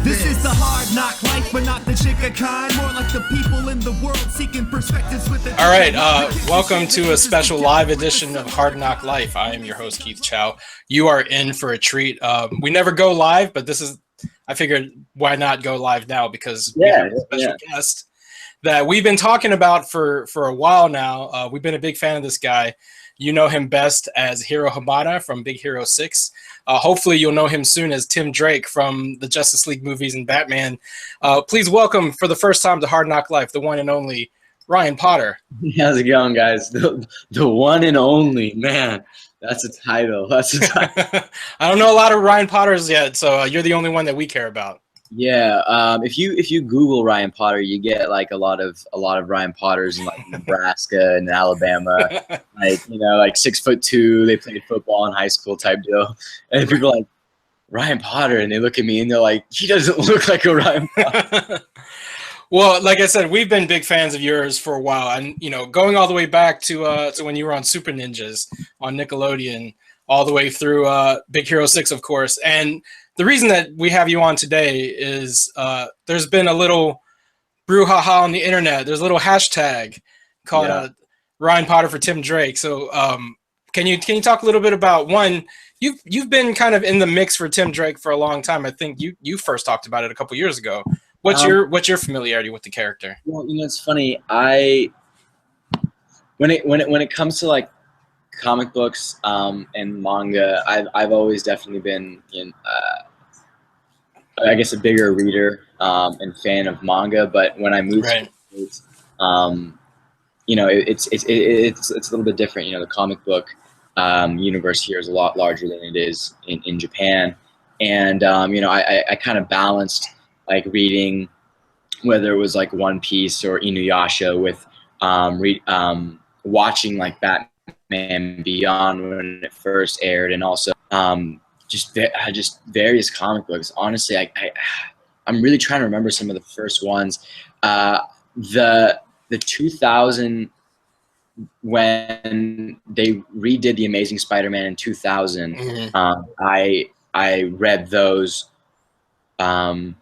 This is the hard knock life, but not the chicka kind. More like the people in the world seeking perspectives with it. All right, welcome to a special live edition of Hard NOC Life. I am your host, Keith Chow. You are in for a treat. We never go live, but I figured why not go live now, because we have a special guest that we've been talking about for a while now. We've been a big fan of this guy. You know him best as Hiro Hamada from Big Hero 6. Hopefully you'll know him soon as Tim Drake from the Justice League movies and Batman. Please welcome for the first time to Hard NOC Life, the one and only Ryan Potter. How's it going, guys? The one and only, man. That's a title. I don't know a lot of Ryan Potters yet, so you're the only one that we care about. Yeah. If you Google Ryan Potter, you get like a lot of Ryan Potters in like Nebraska and Alabama. Like 6'2", they played football in high school type deal. And people are like, Ryan Potter, and they look at me and they're like, he doesn't look like a Ryan Potter. Well, like I said, we've been big fans of yours for a while, and going all the way back to when you were on Super Ninjas on Nickelodeon, all the way through Big Hero 6, of course. And the reason that we have you on today is there's been a little brouhaha on the internet. There's a little hashtag called Ryan Potter for Tim Drake. So can you talk a little bit about, one, you've been kind of in the mix for Tim Drake for a long time. I think you first talked about it a couple years ago. What's your familiarity with the character? Well, it's funny. When it comes to like comic books and manga, I've always definitely been I guess a bigger reader and fan of manga. But when I moved to the States, it's a little bit different. The comic book universe here is a lot larger than it is in Japan, and I kind of balanced like reading, whether it was like One Piece or Inuyasha, with watching like Batman Beyond when it first aired, and also just various comic books. Honestly, I'm really trying to remember some of the first ones. The 2000, when they redid the Amazing Spider-Man in 2000, I read those. I'm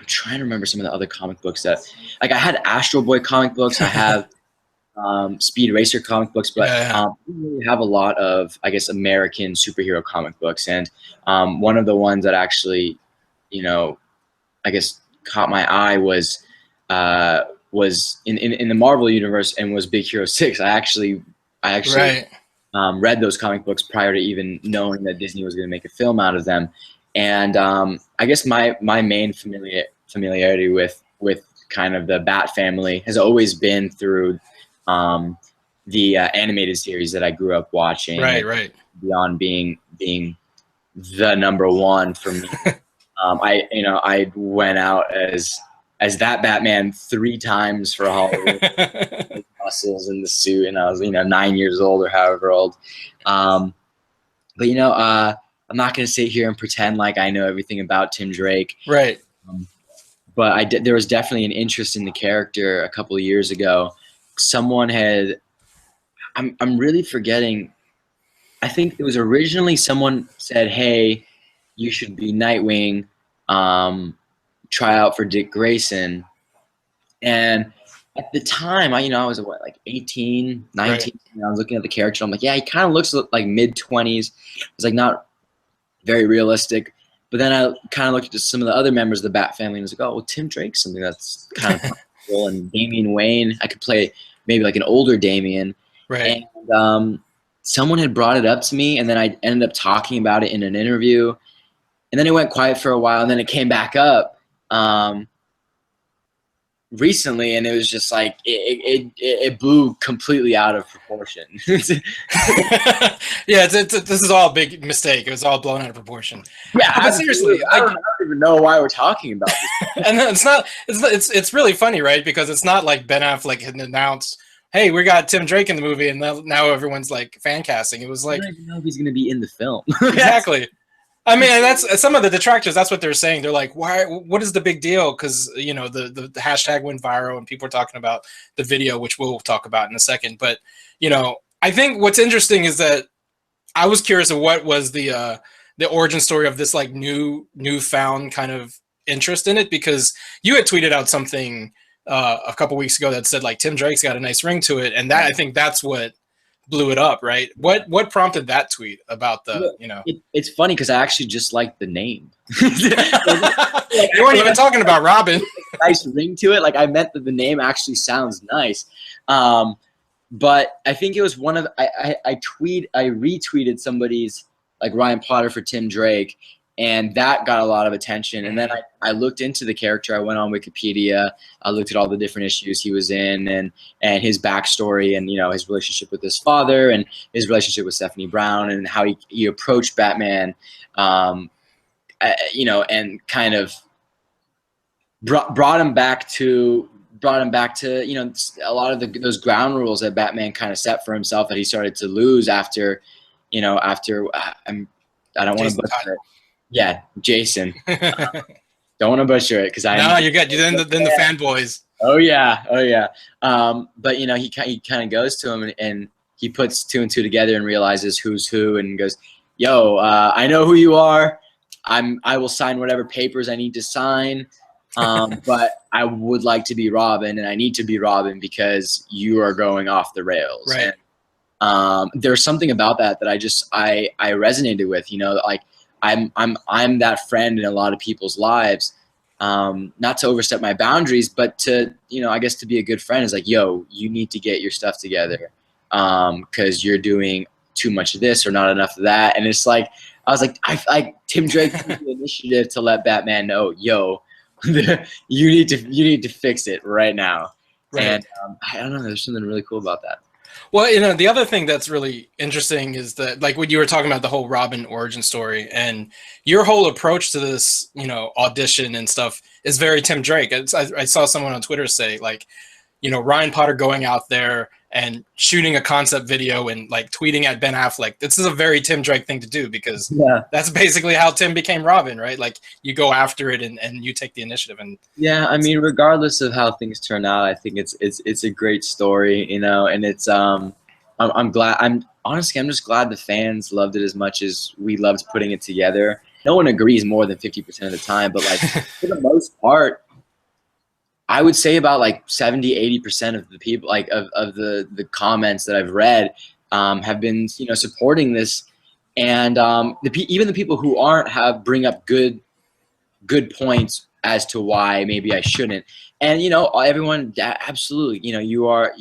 trying to remember some of the other comic books that, like, I had Astro Boy comic books. I have Speed Racer comic books, but we really have a lot of, I guess, American superhero comic books. And one of the ones that actually, I guess caught my eye was in the Marvel universe, and was Big Hero 6. I actually read those comic books prior to even knowing that Disney was going to make a film out of them. And I guess my main familiarity with kind of the Bat family has always been through the animated series that I grew up watching. Right. Beyond being the number one for me. I went out as that Batman 3 times for Halloween. With muscles in the suit, and I was 9 years old or however old. But I'm not going to sit here and pretend like I know everything about Tim Drake. Right. But there was definitely an interest in the character a couple of years ago. Someone had, I'm really forgetting. I think it was originally someone said, "Hey, you should be Nightwing. Try out for Dick Grayson." And at the time, I was like 18, 19. Right. And I was looking at the character. I'm like, yeah, he kind of looks like mid-20s. It's like not very realistic. But then I kind of looked at some of the other members of the Bat family and was like, oh, well, Tim Drake's something that's kind of cool. And Damian Wayne, I could play maybe like an older Damian. Right. And someone had brought it up to me, and then I ended up talking about it in an interview. And then it went quiet for a while, and then it came back up recently, and it was just like it blew completely out of proportion. Yeah, this is all a big mistake. It was all blown out of proportion. Yeah, but seriously, I don't even know why we're talking about this. And it's really funny, right? Because it's not like Ben Affleck had announced, hey, we got Tim Drake in the movie, and now everyone's like fan casting. It was like, I don't even know if he's going to be in the film. Exactly. I mean, and that's some of the detractors. That's what they're saying. They're like, "Why? What is the big deal?" Because the hashtag went viral, and people are talking about the video, which we'll talk about in a second. But I think what's interesting is that I was curious of what was the origin story of this like newfound kind of interest in it, because you had tweeted out something a couple weeks ago that said like Tim Drake's got a nice ring to it, and that, I think that's what blew it up, right? What prompted that tweet about the, you know? It's funny because I actually just like the name. You weren't even talking about Robin. Nice ring to it. Like, I meant that the name actually sounds nice. But I think it was one of I retweeted somebody's like Ryan Potter for Tim Drake, and that got a lot of attention. And then I looked into the character. I went on Wikipedia. I looked at all the different issues he was in, and his backstory, and, you know, his relationship with his father, and his relationship with Stephanie Brown, and how he approached Batman, you know, and kind of brought him back to, you know, a lot of those ground rules that Batman kind of set for himself that he started to lose after, you know, I don't want to butcher it. Yeah, Jason. Don't want to butcher it because No, you're good. Then the fanboys. Oh yeah. But, you know, he kind of goes to him, and he puts two and two together and realizes who's who, and goes, "Yo, I know who you are. I will sign whatever papers I need to sign. But I would like to be Robin, and I need to be Robin because you are going off the rails." Right. And, there's something about that I resonated with, you know, like I'm that friend in a lot of people's lives, not to overstep my boundaries, but to, you know, I guess to be a good friend is like, yo, you need to get your stuff together. 'Cause you're doing too much of this or not enough of that. And it's like, I was like, Tim Drake took the initiative to let Batman know, yo, you need to fix it right now. Right. And I don't know, there's something really cool about that. Well, you know, the other thing that's really interesting is that, like, when you were talking about the whole Robin origin story, and your whole approach to this, you know, audition and stuff is very Tim Drake. I saw someone on Twitter say, like, you know, Ryan Potter going out there and shooting a concept video and like tweeting at Ben Affleck. This is a very Tim Drake thing to do, because that's basically how Tim became Robin, right? Like, you go after it and you take the initiative. And yeah, I mean, regardless of how things turn out, I think it's a great story, you know, and it's I'm glad. I'm just glad the fans loved it as much as we loved putting it together. No one agrees more than 50% of the time, but like for the most part, I would say about like 70–80% of the people, like of the comments that I've read, have been, you know, supporting this, and even the people who aren't bring up good points as to why maybe I shouldn't. And, you know, everyone, absolutely, you know, you're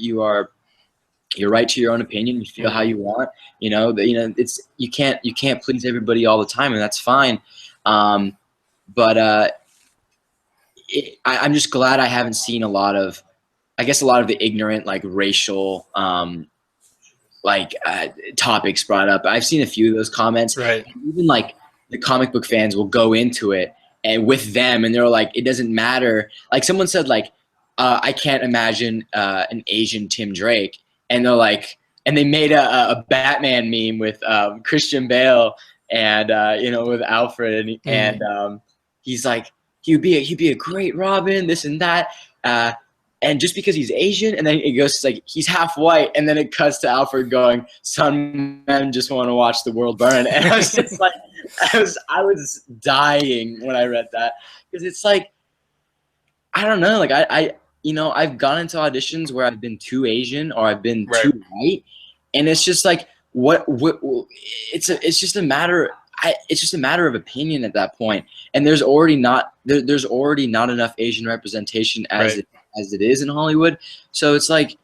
right to your own opinion. You feel how you want. You know, it's you can't please everybody all the time, and that's fine. But I'm just glad I haven't seen a lot of the ignorant, like, racial topics brought up. I've seen a few of those comments. Right. Even like the comic book fans will go into it and with them, and they're like, it doesn't matter. Like, someone said, like, I can't imagine an Asian Tim Drake, and they're like, and they made a Batman meme with Christian Bale and you know, with Alfred, and he's like, he'd be a great Robin, this and that, and just because he's Asian, and then it goes to, like, he's half white, and then it cuts to Alfred going, "Some men just want to watch the world burn," and I was just like, I was dying when I read that, because it's like, I don't know, like I you know, I've gone into auditions where I've been too Asian or I've been too white, and it's just like, it's just a matter. It's just a matter of opinion at that point, and there's already not enough Asian representation as it is in Hollywood. So it's like,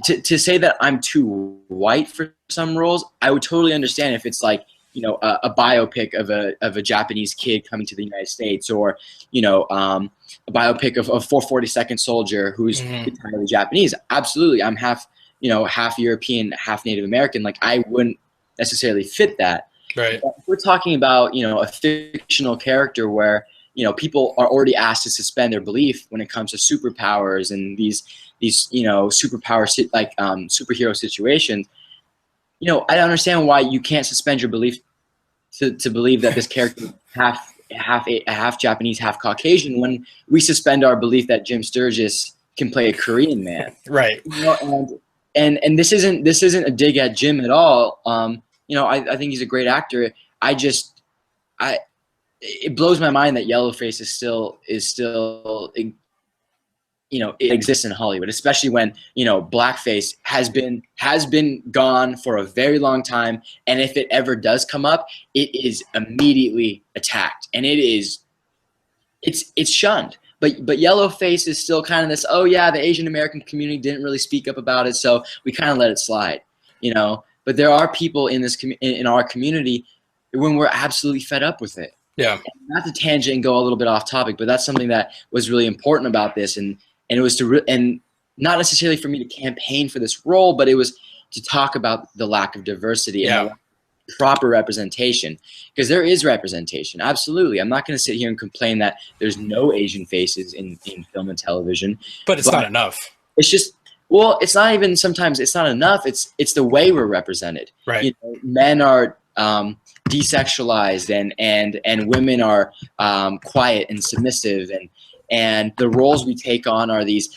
to say that I'm too white for some roles, I would totally understand if it's like, you know, a biopic of a Japanese kid coming to the United States, or, you know, a biopic of 442nd Soldier who's entirely Japanese. Absolutely, I'm half European, half Native American. Like, I wouldn't necessarily fit that. Right. But if we're talking about, you know, a fictional character where, you know, people are already asked to suspend their belief when it comes to superpowers and these you know, superhero situations. You know, I don't understand why you can't suspend your belief to believe that this character is half Japanese, half Caucasian, when we suspend our belief that Jim Sturgis can play a Korean man. Right. You know, and this isn't a dig at Jim at all. You know, I think he's a great actor. it blows my mind that yellowface is still it exists in Hollywood, especially when, blackface has been gone for a very long time. And if it ever does come up, it is immediately attacked, and it's shunned. But yellowface is still kind of this, oh yeah, the Asian American community didn't really speak up about it, so we kind of let it slide, But there are people in in our community when we're absolutely fed up with it. Yeah. And not to tangent and go a little bit off topic, but that's something that was really important about this, and it was and not necessarily for me to campaign for this role, but it was to talk about the lack of diversity and the proper representation, because there is representation. Absolutely. I'm not going to sit here and complain that there's no Asian faces in film and television, but it's not enough. It's just, well, it's not even, sometimes it's not enough. It's the way we're represented. Right. Men are desexualized and women are quiet and submissive, and the roles we take on are these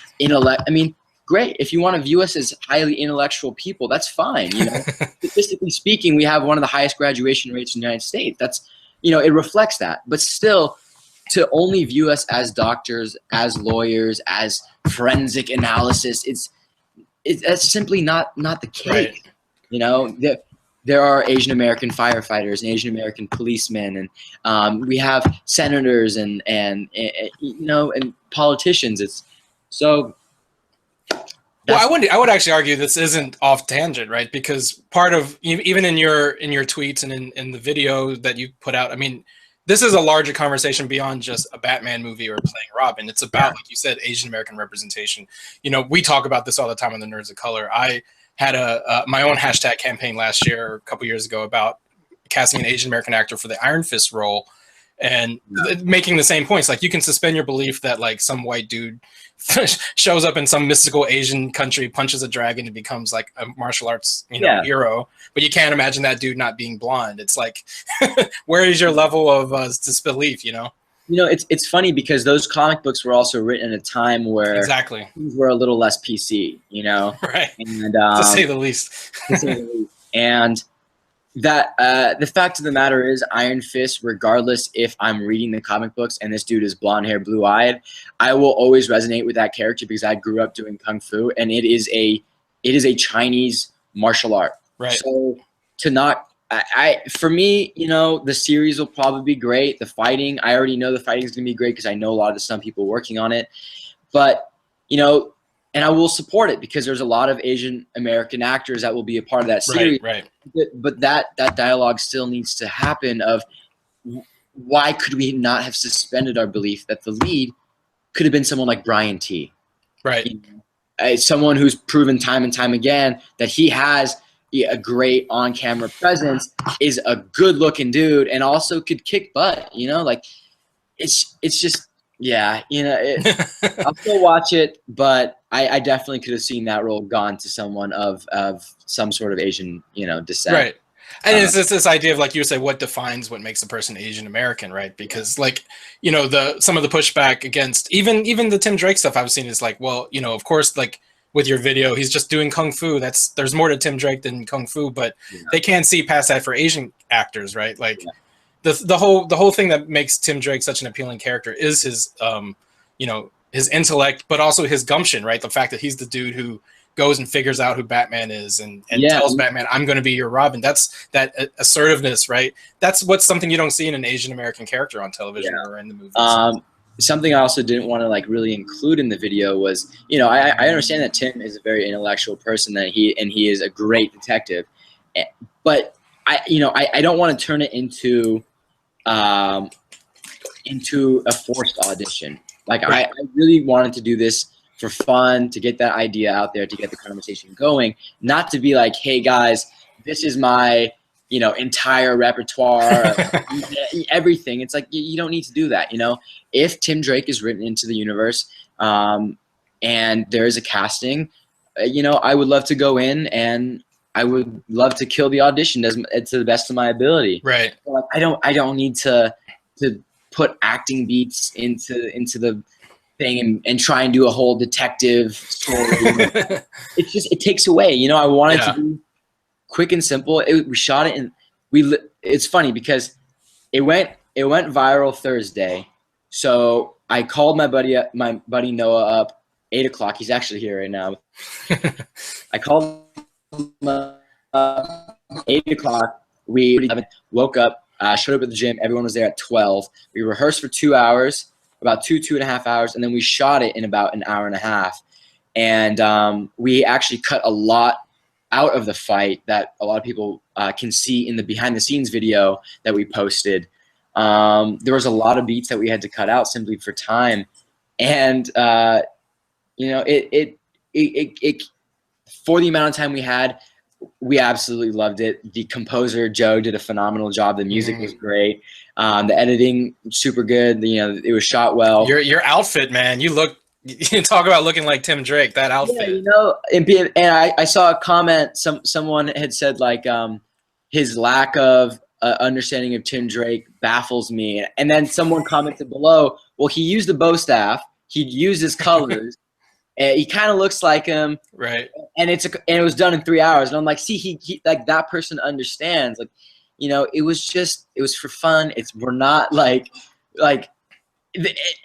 great. If you want to view us as highly intellectual people, that's fine. Statistically speaking, we have one of the highest graduation rates in the United States. That's, it reflects that. But still, to only view us as doctors, as lawyers, as forensic analysis, that's simply not the case. Right. There are Asian American firefighters and Asian American policemen, and we have senators and politicians. It's so. Well, I would actually argue this isn't off tangent, right? Because part of, even in your tweets and in the video that you put out, I mean, this is a larger conversation beyond just a Batman movie or playing Robin. It's about, like you said, Asian American representation. We talk about this all the time on the Nerds of Color. I had my own hashtag campaign last year, or a couple years ago, about casting an Asian American actor for the Iron Fist role, and making the same points. Like, you can suspend your belief that like some white dude shows up in some mystical Asian country, punches a dragon, and becomes like a martial arts hero, but you can't imagine that dude not being blonde. It's like, where is your level of disbelief? It's funny because those comic books were also written at a time where things were a little less PC, right? And to say the least. And that the fact of the matter is, Iron Fist, regardless if I'm reading the comic books and this dude is blonde hair, blue eyed, I will always resonate with that character because I grew up doing kung fu, and it is a Chinese martial art. Right. So to not, for me, the series will probably be great. The fighting, I already know the fighting is going to be great because I know a lot of the stunt people working on it. But, and I will support it because there's a lot of Asian American actors that will be a part of that series. Right. But that dialogue still needs to happen of why could we not have suspended our belief that the lead could have been someone like Brian T. Right. Someone who's proven time and time again that he has a great on-camera presence, is a good-looking dude, and also could kick butt. It's just. Yeah, I'll still watch it, but I definitely could have seen that role gone to someone of some sort of Asian, descent. Right. And it's this idea of, like you said, what defines what makes a person Asian American, right? Because, like, some of the pushback against even the Tim Drake stuff I've seen is like, well, of course, like with your video, he's just doing kung fu. There's more to Tim Drake than kung fu, but they can't see past that for Asian actors, right? Like. Yeah. The whole thing that makes Tim Drake such an appealing character is his his intellect, but also his gumption, right? The fact that he's the dude who goes and figures out who Batman is and tells Batman, "I'm going to be your Robin." That's that assertiveness, right? That's something you don't see in an Asian American character on television or in the movies. Something I also didn't want to really include in the video was, I understand that Tim is a very intellectual person, that he is a great detective, but I don't want to turn it into a forced audition. Like, I really wanted to do this for fun, to get that idea out there, to get the conversation going, not to be like, hey guys, this is my entire repertoire, everything. It's like, you don't need to do that. If Tim Drake is written into the universe, and there is a casting, I would love to go in, and I would love to kill the audition to the best of my ability. Right. Like, I don't need to put acting beats into the thing and try and do a whole detective story. it takes away. I wanted to be quick and simple. We shot it, and it's funny because it went it went viral Thursday. So I called my buddy Noah up 8 o'clock. He's actually here right now. I called him up 8 o'clock. We woke up, showed up at the gym. Everyone was there at 12. We rehearsed for 2 hours, about 2.5 hours, and then we shot it in about an hour and a half. And we actually cut a lot out of the fight that a lot of people can see in the behind the scenes video that we posted. There was a lot of beats that we had to cut out simply for time. And, you know, it for the amount of time we had, we absolutely loved it. The composer, Joe, did a phenomenal job. The music was great. The editing, super good. You know, it was shot well. Your outfit, man, you talk about looking like Tim Drake, that outfit. Yeah, you know, and I saw a comment, someone had said, like, his lack of understanding of Tim Drake baffles me. And then someone commented below, well, he used the bow staff, he used his colors, and he kind of looks like him. Right. And it was done in 3 hours. And I'm like, see, he like, that person understands. Like, you know, it was for fun. We're not like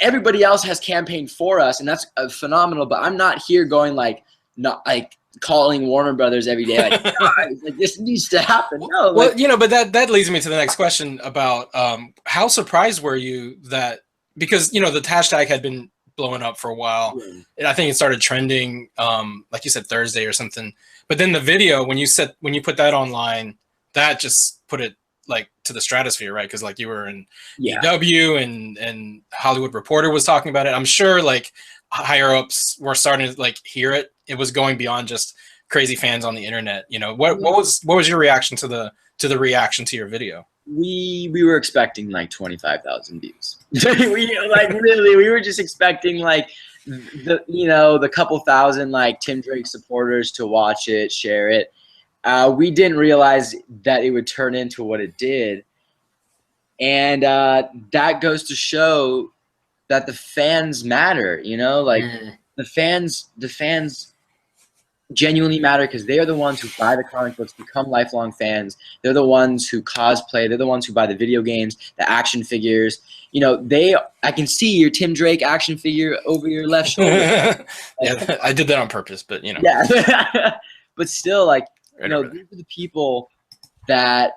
everybody else has campaigned for us, and that's phenomenal. But I'm not here going like, not like calling Warner Brothers every day like, guys, like this needs to happen. No, well, you know, but that leads me to the next question about how surprised were you that, because you know the hashtag had been blowing up for a while, and I think it started trending like you said Thursday or something. But then the video, when you put that online, that just put it like to the stratosphere, right? Because like you were in EW and Hollywood Reporter was talking about it. I'm sure like higher ups were starting to like hear it. It was going beyond just crazy fans on the internet. You know, what was your reaction to the reaction to your video? We were expecting like 25,000 views. we were just expecting like the couple thousand like Tim Drake supporters to watch it, share it. We didn't realize that it would turn into what it did. And that goes to show that the fans matter, you know, like the fans genuinely matter because they are the ones who buy the comic books, become lifelong fans. They're the ones who cosplay. They're the ones who buy the video games, the action figures. You know, I can see your Tim Drake action figure over your left shoulder. Yeah, I did that on purpose, but you know. Yeah. But still, like, you know, these are the people that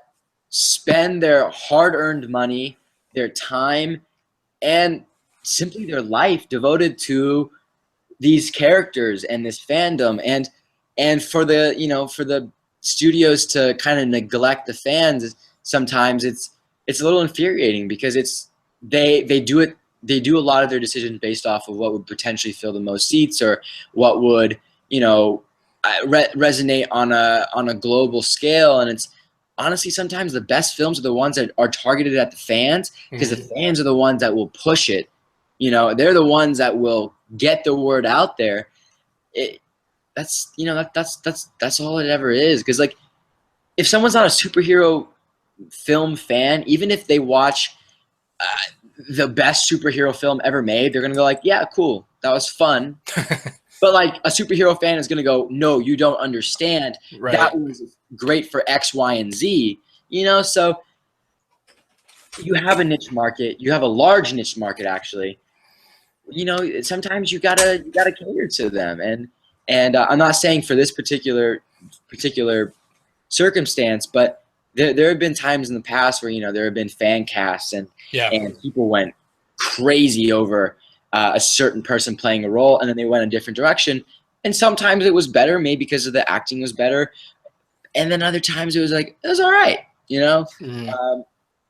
spend their hard-earned money, their time, and simply their life devoted to these characters and this fandom. And for the studios to kind of neglect the fans, sometimes it's a little infuriating because they do a lot of their decisions based off of what would potentially fill the most seats or what would, you know, resonate on a global scale. And it's honestly sometimes the best films are the ones that are targeted at the fans because the fans are the ones that will push it. You know, they're the ones that will get the word out there. That's all it ever is. Because like, if someone's not a superhero film fan, even if they watch the best superhero film ever made, they're gonna go like, yeah, cool, that was fun. But like a superhero fan is gonna go, no, you don't understand. Right. That was great for X, Y, and Z. You know, so you have a niche market. You have a large niche market, actually. You know, sometimes you gotta cater to them, and I'm not saying for this particular circumstance, but there have been times in the past where, you know, there have been fan casts and people went crazy over a certain person playing a role, and then they went a different direction. And sometimes it was better, maybe because of the acting was better, and then other times it was like it was all right, you know.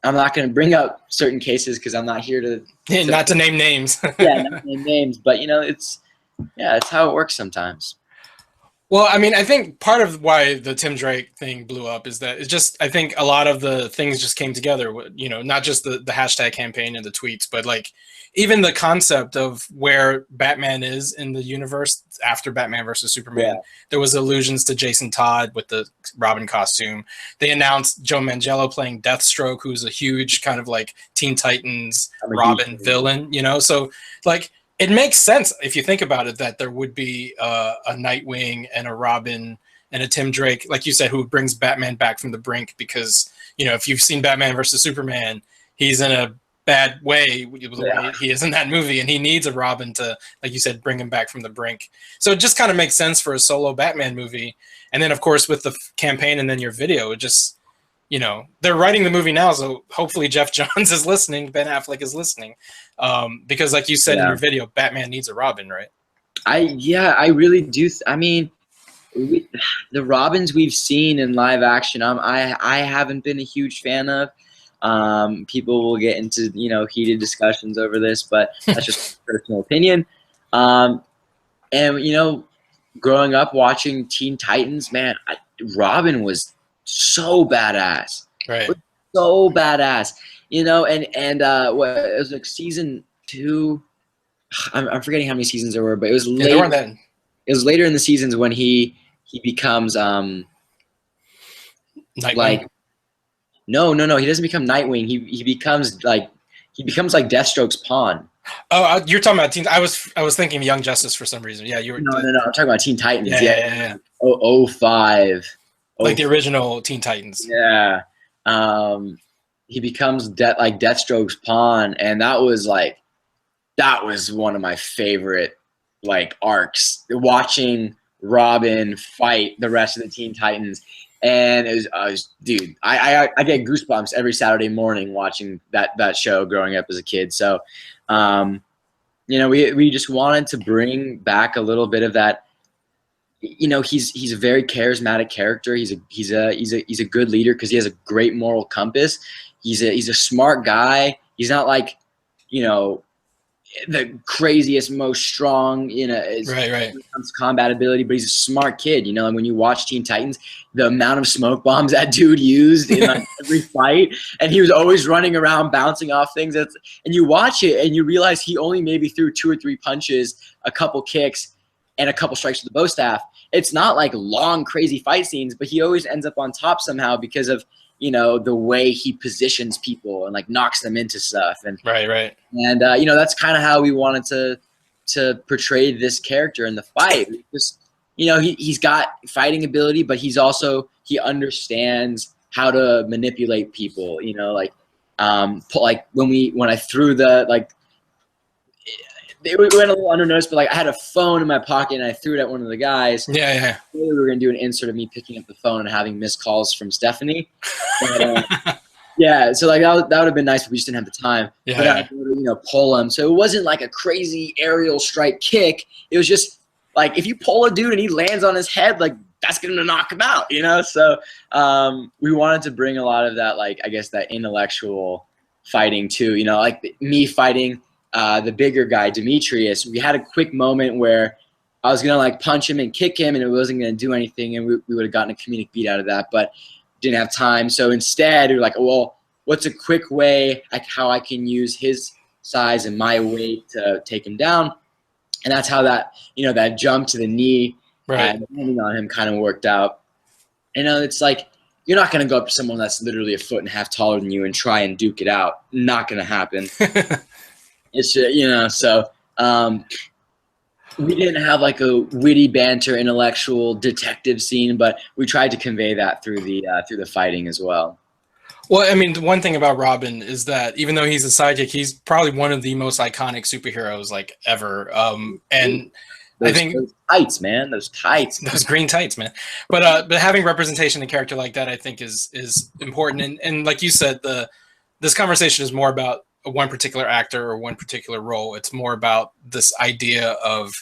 I'm not going to bring up certain cases because I'm not here to not to name names. Yeah, not to name names, but you know, it's how it works sometimes. Well, I mean, I think part of why the Tim Drake thing blew up is that it's just, I think a lot of the things just came together, you know, not just the hashtag campaign and the tweets, but like even the concept of where Batman is in the universe after Batman versus Superman. Yeah. There was allusions to Jason Todd with the Robin costume. They announced Joe Manganiello playing Deathstroke, who's a huge kind of like Teen Titans Robin villain, you know? So like, it makes sense if you think about it that there would be a Nightwing and a Robin and a Tim Drake, like you said, who brings Batman back from the brink because, you know, if you've seen Batman versus Superman, he's in a bad way with the way he is in that movie, and he needs a Robin to, like you said, bring him back from the brink. So it just kind of makes sense for a solo Batman movie. And then, of course, with the campaign and then your video, it just, you know, they're writing the movie now, so hopefully Jeff Johns is listening, Ben Affleck is listening, because like you said in your video, Batman needs a Robin, right? I really do. I mean, the Robins we've seen in live action, I haven't been a huge fan of. People will get into, you know, heated discussions over this, but that's just my personal opinion. And you know, growing up watching Teen Titans, man, Robin was so badass, right? So badass, you know. And what, it was like season 2. I'm forgetting how many seasons there were, but it was later. There weren't that. It was later in the seasons when he becomes Nightwing. like. No, he doesn't become Nightwing. He becomes like Deathstroke's pawn. Oh, you're talking about Teen. I was thinking Young Justice for some reason. Yeah, you were. No. I'm talking about Teen Titans. Yeah. 05. Like the original Teen Titans. Yeah. He becomes like Deathstroke's pawn, and that was one of my favorite like arcs. Watching Robin fight the rest of the Teen Titans. And it was dude, I get goosebumps every Saturday morning watching that show growing up as a kid. So, you know, we just wanted to bring back a little bit of that. You know, he's a very charismatic character. He's a good leader because he has a great moral compass. He's a smart guy. He's not like, you know, the craziest, most strong, you know, right. When it comes to combat ability, but he's a smart kid, you know. And when you watch Teen Titans, the amount of smoke bombs that dude used in like every fight, and he was always running around bouncing off things. And you watch it and you realize he only maybe threw 2 or 3 punches, a couple kicks, and a couple strikes with the bow staff. It's not like long, crazy fight scenes, but he always ends up on top somehow because of, you know, the way he positions people and like knocks them into stuff. And right. And you know, that's kind of how we wanted to portray this character in the fight. Because, you know, he's got fighting ability, but he understands how to manipulate people. You know, like when I threw the like. It went a little undernoticed, but like I had a phone in my pocket and I threw it at one of the guys. Yeah. We were gonna do an insert of me picking up the phone and having missed calls from Stephanie. But, yeah, so like that would have been nice, but we just didn't have the time. Yeah. But I would, you know, pull him. So it wasn't like a crazy aerial strike kick. It was just like if you pull a dude and he lands on his head, like that's gonna knock him out, you know. So we wanted to bring a lot of that, like I guess that intellectual fighting too. You know, like me fighting. The bigger guy, Demetrius, we had a quick moment where I was going to like punch him and kick him and it wasn't going to do anything, and we would have gotten a comedic beat out of that, but didn't have time. So instead, we were like, well, what's a quick way how I can use his size and my weight to take him down? And that's how that, you know, that jump to the knee and landing on him kind of worked out. You know, it's like you're not going to go up to someone that's literally a foot and a half taller than you and try and duke it out. Not going to happen. It's, you know, so we didn't have like a witty banter, intellectual detective scene, but we tried to convey that through the fighting as well. Well, I mean, the one thing about Robin is that even though he's a sidekick, he's probably one of the most iconic superheroes like ever. And I think those tights, man, those green tights, man. But having representation in a character like that, I think is important. And like you said, this conversation is more about one particular actor or one particular role. It's more about this idea of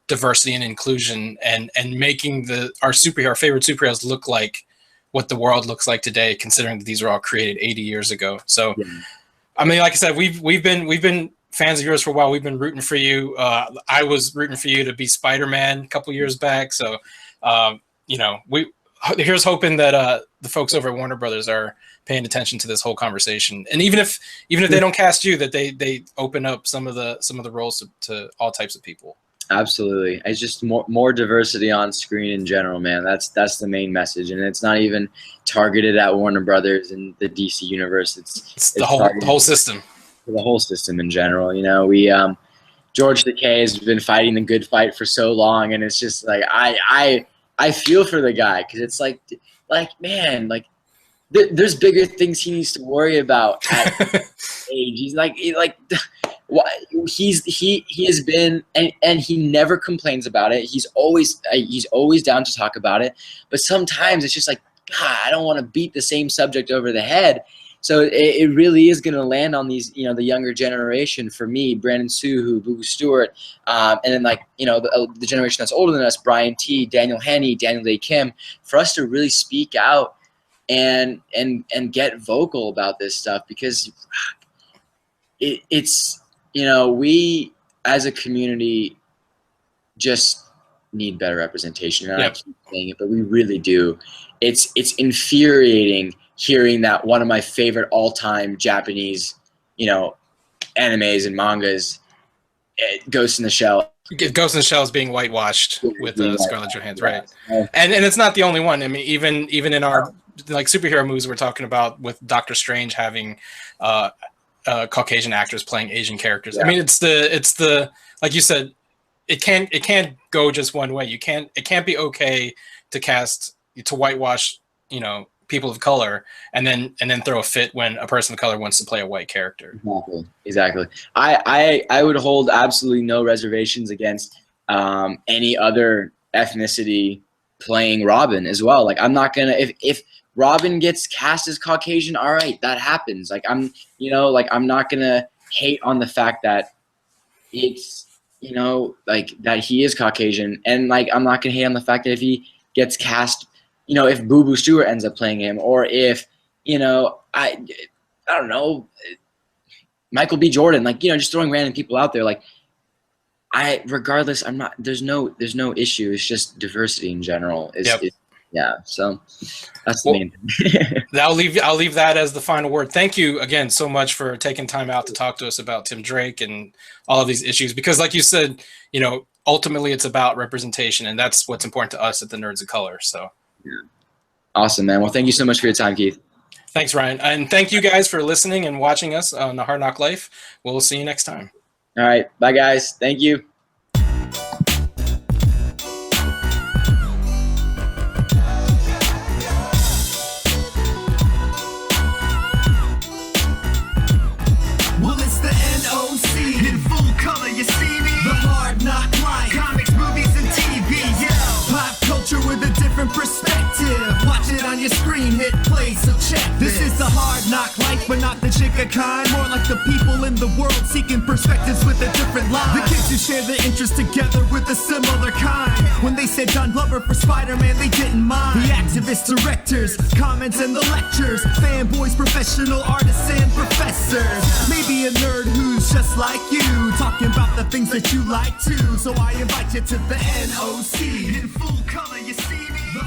diversity and inclusion and making our favorite superheroes look like what the world looks like today, considering that these were all created 80 years ago. So, yeah. I mean, like I said, we've been fans of yours for a while. We've been rooting for you. I was rooting for you to be Spider-Man a couple years back. So, you know, here's hoping that the folks over at Warner Brothers are paying attention to this whole conversation, and even if they don't cast you, that they open up some of the roles to all types of people. Absolutely, it's just more diversity on screen in general, man. That's the main message, and it's not even targeted at Warner Brothers and the DC universe. It's the whole system. The whole system in general. You know, we George Takei has been fighting the good fight for so long, and it's just like I feel for the guy because it's like man, like. there's bigger things he needs to worry about at age. He's like he has been, and he never complains about it. He's always down to talk about it. But sometimes it's just like, God, I don't want to beat the same subject over the head. So it really is going to land on these, the younger generation. For me, Brandon Suhu, Boo Stewart, and then the generation that's older than us, Brian T, Daniel Henney, Daniel Day Kim, for us to really speak out and get vocal about this stuff, because it's we as a community just need better representation. And I keep saying it, but we really do. It's infuriating hearing that one of my favorite all-time Japanese, animes and mangas, Ghost in the Shell. Ghost in the Shell is being whitewashed with Scarlett Johansson, right? And it's not the only one. I mean, even in our superhero movies we're talking about, with Doctor Strange having Caucasian actors playing Asian characters. I mean, it's the like you said, it can't go just one way. It can't be okay to whitewash people of color and then throw a fit when a person of color wants to play a white character. Exactly. I would hold absolutely no reservations against any other ethnicity playing Robin as well. Like, I'm not gonna, if Robin gets cast as Caucasian, all right, that happens. Like, I'm not gonna hate on the fact that it's that he is Caucasian, and I'm not gonna hate on the fact that if he gets cast, if Boo Boo Stewart ends up playing him, or if, I don't know, Michael B. Jordan, just throwing random people out there. Regardless, there's no issue. It's just diversity in general. So that's the main thing. I'll leave that as the final word. Thank you again so much for taking time out to talk to us about Tim Drake and all of these issues, because like you said, ultimately it's about representation, and that's what's important to us at the Nerds of Color. So. Yeah. Awesome, man. Well, thank you so much for your time, Keith. Thanks, Ryan. And thank you guys for listening and watching us on the Hard NOC Life. We'll see you next time. All right. Bye, guys. Thank you. Well, it's the NOC in full color, you see me? The Hard NOC Life. Comics, movies, and TV, Pop culture with a different perspective. Watch it on your screen, hit play, so check this. This is the Hard NOC Life, but not the chica kind. More like the people in the world seeking perspectives with a different line. The kids who share the interest together with a similar kind. When they said John Glover for Spider-Man, they didn't mind. The activists, directors, comments, and the lectures. Fanboys, professional artists, and professors. Maybe a nerd who's just like you, talking about the things that you like too. So I invite you to the NOC in full color, you see me? The